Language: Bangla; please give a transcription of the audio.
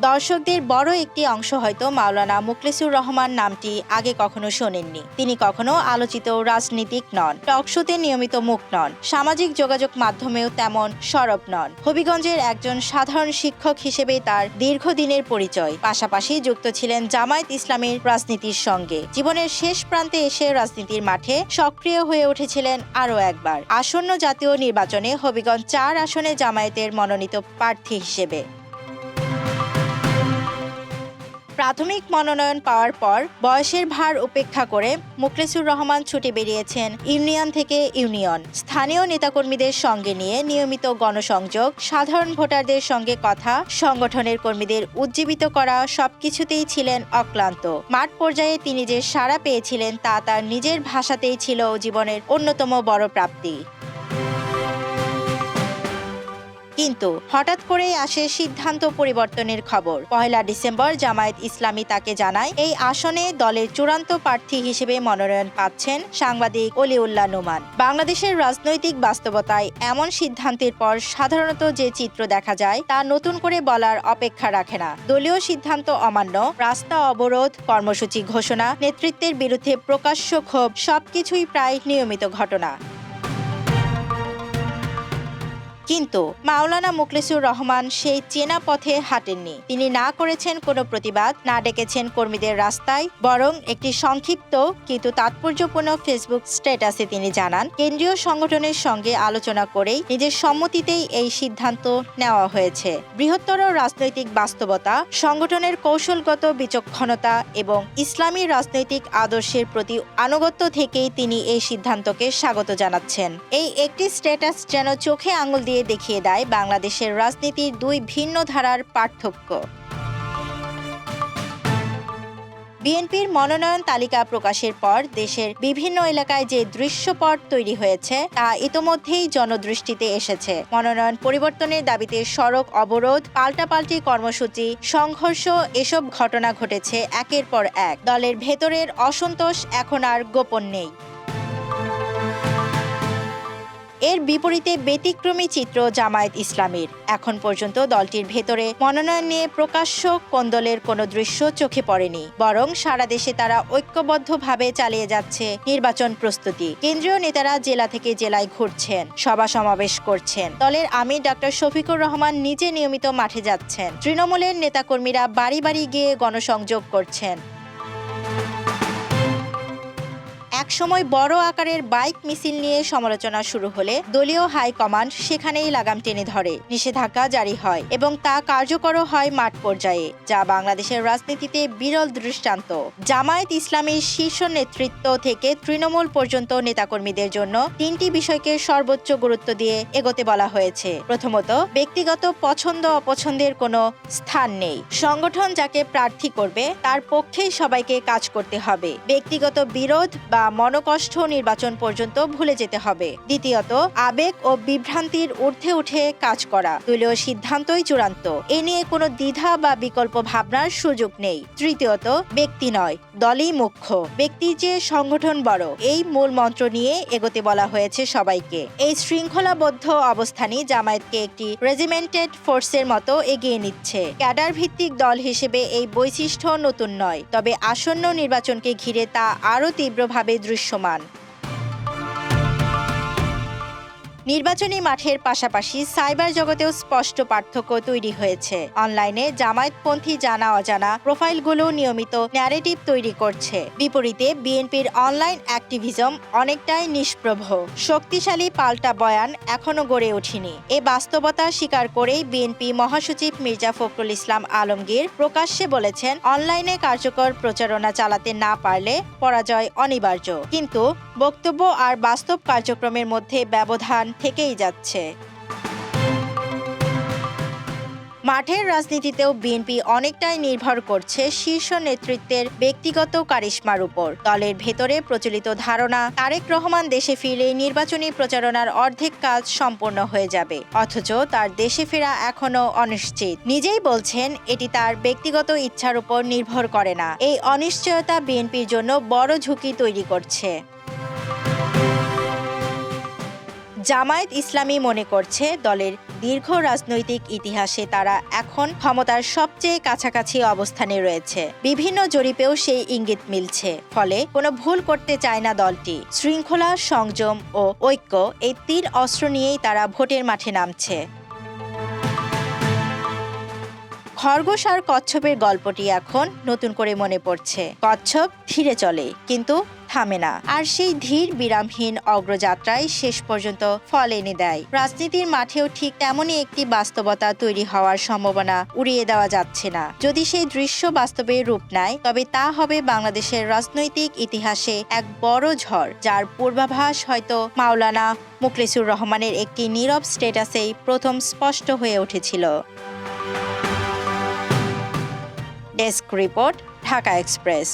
দর্শকদের বড় একটি অংশ হয়তো মাওলানা মুখলেসুর রহমান নামটি আগে কখনো শোনেননি। তিনি কখনো আলোচিত রাজনীতিক নন, টকশোতে নিয়মিত মুখ নন, সামাজিক যোগাযোগ মাধ্যমেও তেমন সরব নন। হবিগঞ্জের একজন সাধারণ শিক্ষক হিসেবেই তার দীর্ঘদিনের পরিচয়। পাশাপাশি যুক্ত ছিলেন জামায়াত ইসলামীর রাজনীতির সঙ্গে। জীবনের শেষ প্রান্তে এসে রাজনীতির মাঠে সক্রিয় হয়ে উঠেছিলেন আরও একবার আসন্ন জাতীয় নির্বাচনে হবিগঞ্জ ৪ আসনে জামায়াতের মনোনীত প্রার্থী হিসেবে। প্রাথমিক মনোনয়ন পাওয়ার পর বয়সের ভার উপেক্ষা করে মুখলেসুর রহমান ছুটে বেরিয়েছেন ইউনিয়ন থেকে ইউনিয়ন। স্থানীয় নেতাকর্মীদের সঙ্গে নিয়ে নিয়মিত গণসংযোগ, সাধারণ ভোটারদের সঙ্গে কথা, সংগঠনের কর্মীদের উজ্জীবিত করা সবকিছুতেই ছিলেন অক্লান্ত। মাঠ পর্যায়ে তিনি যে সাড়া পেয়েছিলেন তা তার নিজের ভাষাতেই ছিল জীবনের অন্যতম বড় প্রাপ্তি। কিন্তু হঠাৎ করেই আসে সিদ্ধান্ত পরিবর্তনের খবর। ১ ডিসেম্বর জামায়াত ইসলামী তাকে জানায় এই আসনে দলের চূড়ান্ত প্রার্থী হিসেবে মনোনয়ন পাচ্ছেন সাংবাদিক অলিউল্লাহ নোমান। বাংলাদেশের রাজনৈতিক বাস্তবতায় এমন সিদ্ধান্তের পর সাধারণত যে চিত্র দেখা যায় তা নতুন করে বলার অপেক্ষা রাখে না। দলীয় সিদ্ধান্ত অমান্য, রাস্তা অবরোধ, কর্মসূচি ঘোষণা, নেতৃত্বের বিরুদ্ধে প্রকাশ্য ক্ষোভ সবকিছুই প্রায় নিয়মিত ঘটনা। কিন্তু মাওলানা মুখলেসুর রহমান সেই চেনা পথে হাঁটেননি। তিনি না করেছেন কোনো প্রতিবাদ, না ডেকেছেন কর্মীদের রাস্তায়, বরং একটি সংক্ষিপ্ত কিন্তু তাৎপর্যপূর্ণ ফেসবুক স্ট্যাটাসে তিনি জানান, কেন্দ্রীয় সংগঠনের সঙ্গে আলোচনা করেই নিজের সম্মতিতেই এই সিদ্ধান্ত নেওয়া হয়েছে। বৃহত্তর রাজনৈতিক বাস্তবতা, সংগঠনের কৌশলগত বিচক্ষণতা এবং ইসলামী রাজনৈতিক আদর্শের প্রতি আনুগত্য থেকেই তিনি এই সিদ্ধান্তকে স্বাগত জানাচ্ছেন। এই একটি স্ট্যাটাস যেন চোখে আঙুল দিয়ে দেখিয়ে দেয় বাংলাদেশের রাজনীতির দুই ভিন্ন ধারার পার্থক্য। বিএনপির মনোনয়ন তালিকা প্রকাশের পর দেশের বিভিন্ন এলাকায় যে দৃশ্যপট তৈরি হয়েছে তা ইতোমধ্যেই জনদৃষ্টিতে এসেছে। মনোনয়ন পরিবর্তনের দাবিতে সড়ক অবরোধ, পাল্টাপাল্টি কর্মসূচি, সংঘর্ষ এসব ঘটনা ঘটেছে একের পর এক। দলের ভেতরের অসন্তোষ এখন আর গোপন নেই। এর বিপরীতে ব্যতিক্রমী চিত্র জামায়াত ইসলামীর। এখন পর্যন্ত দলটির ভেতরে মনোনয়ন নিয়ে প্রকাশ্য কোন্দলের কোনো দৃশ্য চোখে পড়েনি, বরং সারা দেশে তারা ঐক্যবদ্ধভাবে চালিয়ে যাচ্ছে নির্বাচন প্রস্তুতি। কেন্দ্রীয় নেতারা জেলা থেকে জেলায় ঘুরছেন, সভা সমাবেশ করছেন। দলের আমির ডক্টর শফিকুর রহমান নিজে নিয়মিত মাঠে যাচ্ছেন। তৃণমূলের নেতাকর্মীরা বাড়ি বাড়ি গিয়ে গণসংযোগ করছেন। একসময় বড় আকারের বাইক মিছিল নিয়ে সমালোচনা শুরু হলে দলীয় হাইকমান্ড সেখানেই লাগাম টেনে ধরে, নিষেধাজ্ঞা জারি হয় এবং তা কার্যকরও হয় মাঠ পর্যায়ে, যা বাংলাদেশের রাজনীতিতে বিরল দৃষ্টান্ত। জামায়াত ইসলামীর শীর্ষ নেতৃত্ব থেকে তৃণমূল পর্যন্ত নেতাকর্মীদের জন্য ৩টি বিষয়কে সর্বোচ্চ গুরুত্ব দিয়ে এগোতে বলা হয়েছে। প্রথমত, ব্যক্তিগত পছন্দ অপছন্দের কোনো স্থান নেই। সংগঠন যাকে প্রার্থী করবে তার পক্ষেই সবাইকে কাজ করতে হবে। ব্যক্তিগত বিরোধ বা মনোকষ্ট নির্বাচন পর্যন্ত ভুলে যেতে হবে। দ্বিতীয়ত, আবেগ ও বিভ্রান্তির ঊর্ধ্বে উঠে কাজ করা। দলীয় সিদ্ধান্তই চূড়ান্ত, এ নিয়ে কোনো দ্বিধা বা বিকল্প ভাবনার সুযোগ নেই। তৃতীয়ত, ব্যক্তি নয়, দলই মুখ্য। ব্যক্তির চেয়ে সংগঠন বড়, এই মূল মন্ত্র নিয়ে এগোতে বলা হয়েছে সবাইকে। এই শৃঙ্খলাবদ্ধ অবস্থানই জামায়াতকে একটি রেজিমেন্টেড ফোর্সের মতো এগিয়ে নিচ্ছে। ক্যাডার ভিত্তিক দল হিসেবে এই বৈশিষ্ট্য নতুন নয়, তবে আসন্ন নির্বাচনকে ঘিরে তা আরও তীব্রভাবে দৃশ্যমান। নির্বাচনী মাঠের পাশাপাশি সাইবার জগতেও স্পষ্ট পার্থক্য তৈরি হয়েছে। অনলাইনে জামায়াতপন্থী জানা অজানা প্রোফাইলগুলো নিয়মিত ন্যারেটিভ তৈরি করছে। বিপরীতে বিএনপির অনলাইন অ্যাক্টিভিজম অনেকটাই নিষ্প্রভ। শক্তিশালী পাল্টা বয়ান এখনো গড়ে ওঠেনি। এ বাস্তবতা স্বীকার করেই বিএনপি মহাসচিব মির্জা ফখরুল ইসলাম আলমগীর প্রকাশ্যে বলেছেন, অনলাইনে কার্যকর প্রচারণা চালাতে না পারলে পরাজয় অনিবার্য। কিন্তু বক্তব্য আর বাস্তব কার্যক্রমের মধ্যে ব্যবধান থেকেই যাচ্ছে। মাঠের রাজনীতিতেও বিএনপি অনেকটাই নির্ভর করছে শীর্ষ নেতৃত্বের ব্যক্তিগত কারিশমার উপর। দলের ভেতরে প্রচলিত ধারণা, তারেক রহমান দেশে ফিরলে নির্বাচনী প্রচারণার অর্ধেক কাজ সম্পন্ন হয়ে যাবে, অথচ তার দেশে ফেরা এখনো অনিশ্চিত। নিজেই বলছেন এটি তার ব্যক্তিগত ইচ্ছার উপর নির্ভর করে না। এই অনিশ্চয়তা বিএনপির জন্য বড় ঝুঁকি তৈরি করছে। জামায়াত ইসলামী মনে করছে দলের দীর্ঘ রাজনৈতিক ইতিহাসে তারা এখন ক্ষমতার সবচেয়ে কাছাকাছি অবস্থানে রয়েছে। বিভিন্ন জরিপেও সেই ইঙ্গিত মিলছে। ফলে কোনো ভুল করতে চায় না দলটি। শৃঙ্খলা, সংযম ও ঐক্য, এই ৩ অস্ত্র নিয়েই তারা ভোটের মাঠে নামছে। খরগোশ আর কচ্ছপের গল্পটি এখন নতুন করে মনে পড়ছে। কচ্ছপ ধীরে চলে, কিন্তু থামে না, আর সেই ধীর বিরামহীন অগ্রযাত্রায় শেষ পর্যন্ত ফল এনে দেয়। রাজনীতির মাঠেও ঠিক তেমনই একটি বাস্তবতা তৈরি হওয়ার সম্ভাবনা উড়িয়ে দেওয়া যাচ্ছে না। যদি সেই দৃশ্য বাস্তবে রূপ নেয়, তবে তা হবে বাংলাদেশের রাজনৈতিক ইতিহাসে এক বড় ঝড়, যার পূর্বাভাস হয়তো মাওলানা মুখলেসুর রহমানের একটি নীরব স্ট্যাটাসেই প্রথম স্পষ্ট হয়ে উঠেছিল। Desk report, Dhaka express.